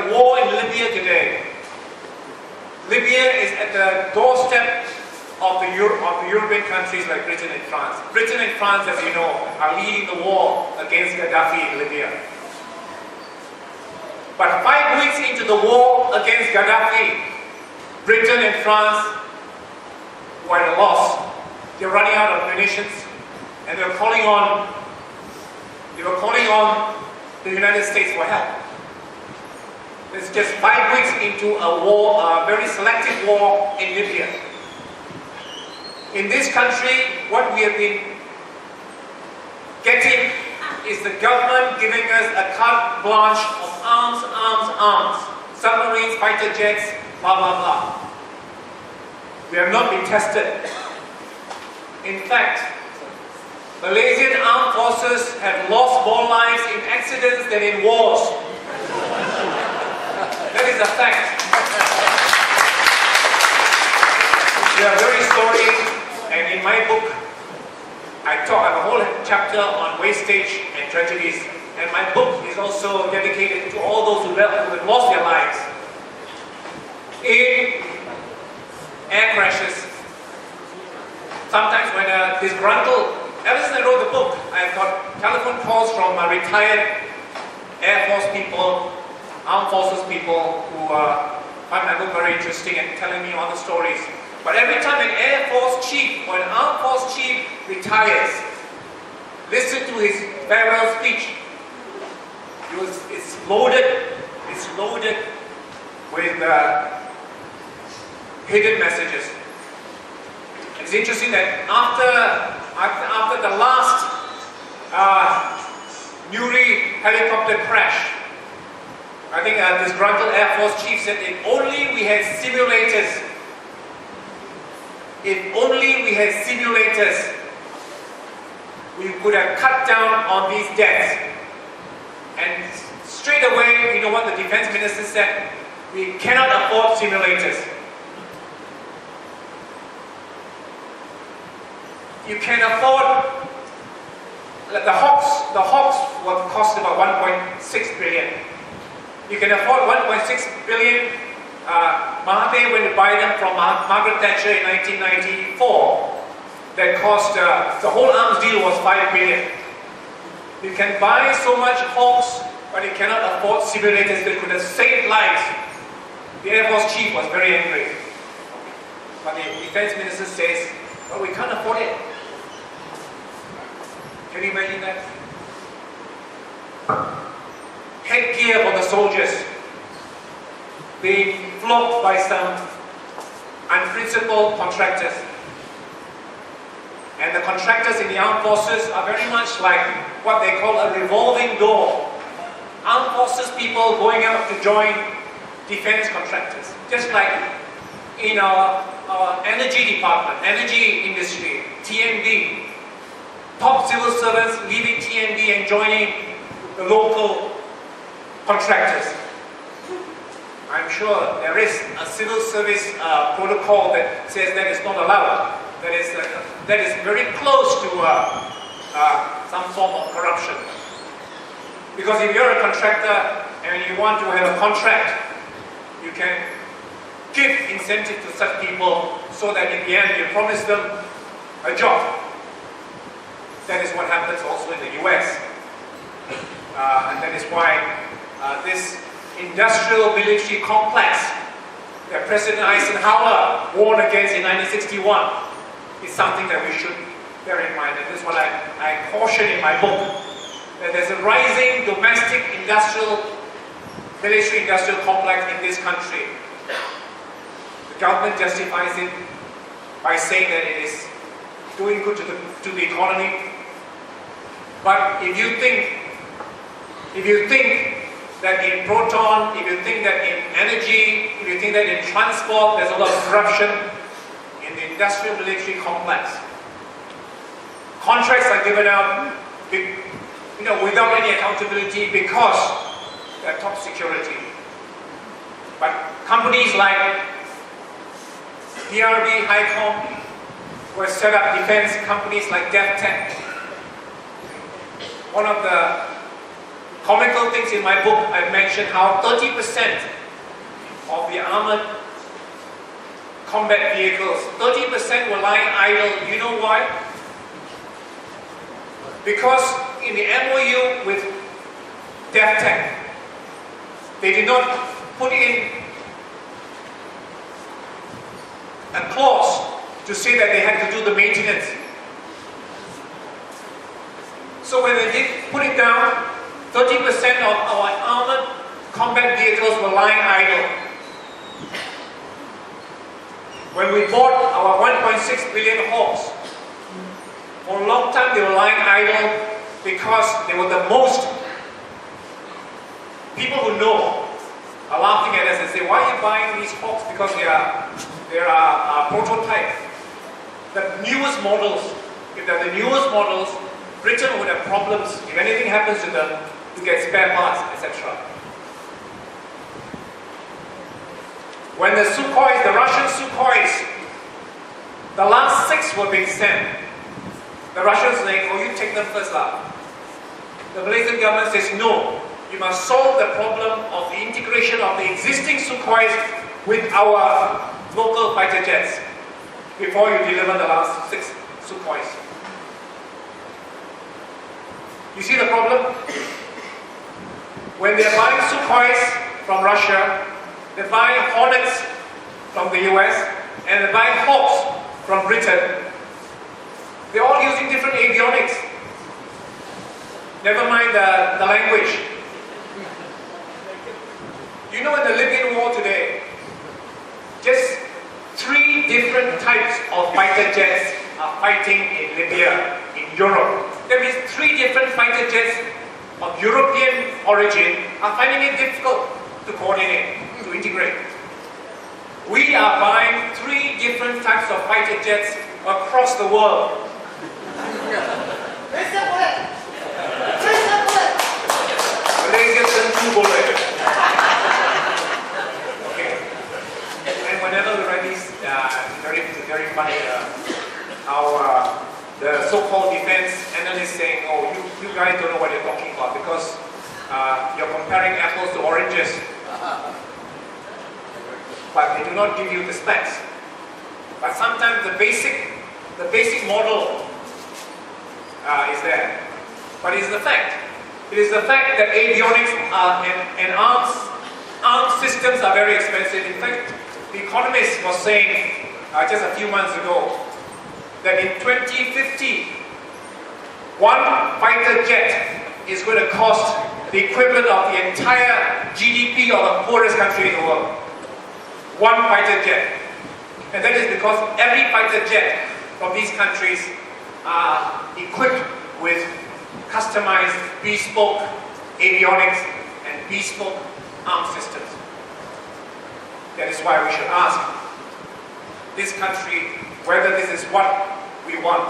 a war in Libya today. Libya is at the doorstep of the European countries like Britain and France. Britain and France, as you know, are leading the war against Gaddafi in Libya. But 5 weeks into the war against Gaddafi, Britain and France were at a loss. They were running out of munitions, and they were calling on the United States for help. It's just 5 weeks into a war, a very selective war in Libya. In this country, what we have been getting is the government giving us a carte blanche of arms, arms, arms. Submarines, fighter jets, blah, blah, blah. We have not been tested. In fact, Malaysian armed forces have lost more lives in accidents than in wars. That is a fact. We are very sorry, and in my book, I have a whole chapter on wastage and tragedies, and my book is also dedicated to all those who have lost their lives in air crashes. Sometimes when disgruntled, ever since I wrote the book, I've got telephone calls from retired Air Force people, armed forces people who find my book very interesting and telling me all the stories. But every time an Air Force chief or an armed force chief retires, listen to his farewell speech. It's loaded with hidden messages. It's interesting that after the last Nuri helicopter crash, I think a disgruntled Air Force chief said, if only we had simulators, we could have cut down on these deaths. And straight away, you know what the defense minister said? We cannot afford simulators. You can afford, the Hawks will cost about 1.6 billion. You can afford 1.6 billion. Mahathir went to buy them from Margaret Thatcher in 1994. That cost, the whole arms deal was 5 billion. You can buy so much Hawks, but you cannot afford simulators that could have saved lives. The Air Force chief was very angry. But the defense minister says, well, we can't afford it. Can you imagine that? Headgear for the soldiers being flogged by some unprincipled contractors. And the contractors in the armed forces are very much like what they call a revolving door. Armed forces people going out to join defense contractors. Just like in our energy department, energy industry, TND. Top civil servants leaving TND and joining the local contractors. I'm sure there is a civil service protocol that says that is not allowed. That is very close to some form of corruption. Because if you're a contractor and you want to have a contract, you can give incentive to such people so that in the end you promise them a job. That is what happens also in the US. And that is why this industrial military complex that President Eisenhower warned against in 1961 is something that we should bear in mind. And this is what I caution in my book, that there's a rising domestic military-industrial complex in this country. The government justifies it by saying that it is doing good to the economy. But if you think that in proton, if you think that in energy, if you think that in transport, there's a lot of corruption in the industrial military complex. Contracts are given out, without any accountability because they're top security. But companies like PRB, HighCom, who have set up defense companies like DevTech. One of the comical things in my book, I've mentioned how 30% of the armored combat vehicles, 30% were lying idle. You know why? Because in the MOU with DefTech, they did not put in a clause to say that they had to do the maintenance. So when they did put it down, 30% of our armored combat vehicles were lying idle. When we bought our 1.6 billion Hawks, for a long time they were lying idle because they were the most. People who know are laughing at us and say, why are you buying these Hawks? Because they are prototypes. The newest models, if they're the newest models, Britain would have problems. If anything happens to them, to get spare parts, etc. When the Sukhois, the Russian Sukhois, the last 6 were being sent, the Russians saying, oh, you take them first lah. The Malaysian government says, no, you must solve the problem of the integration of the existing Sukhois with our local fighter jets before you deliver the last 6 Sukhois. You see the problem? When they're buying Sukhois from Russia, they're buying Hornets from the US, and they're buying Hawks from Britain. They're all using different avionics. Never mind the language. You know, in the Libyan war today, just 3 different types of fighter jets are fighting in Libya, in Europe. That means 3 different fighter jets of European origin are finding it difficult to coordinate, to integrate. We are buying 3 different types of fighter jets across the world. Malaysia tentu boleh. Okay. And whenever we write these, it's very funny how the so-called defense analysts saying, oh, you guys don't know what you're talking about because you're comparing apples to oranges. But they do not give you the specs. But sometimes the basic model is there. But it's the fact. It is the fact that avionics and arms systems are very expensive. In fact, The Economist was saying just a few months ago that in 2050, one fighter jet is going to cost the equivalent of the entire GDP of the poorest country in the world. One fighter jet. And that is because every fighter jet from these countries are equipped with customized, bespoke avionics and bespoke arm systems. That is why we should ask this country whether this is what we want.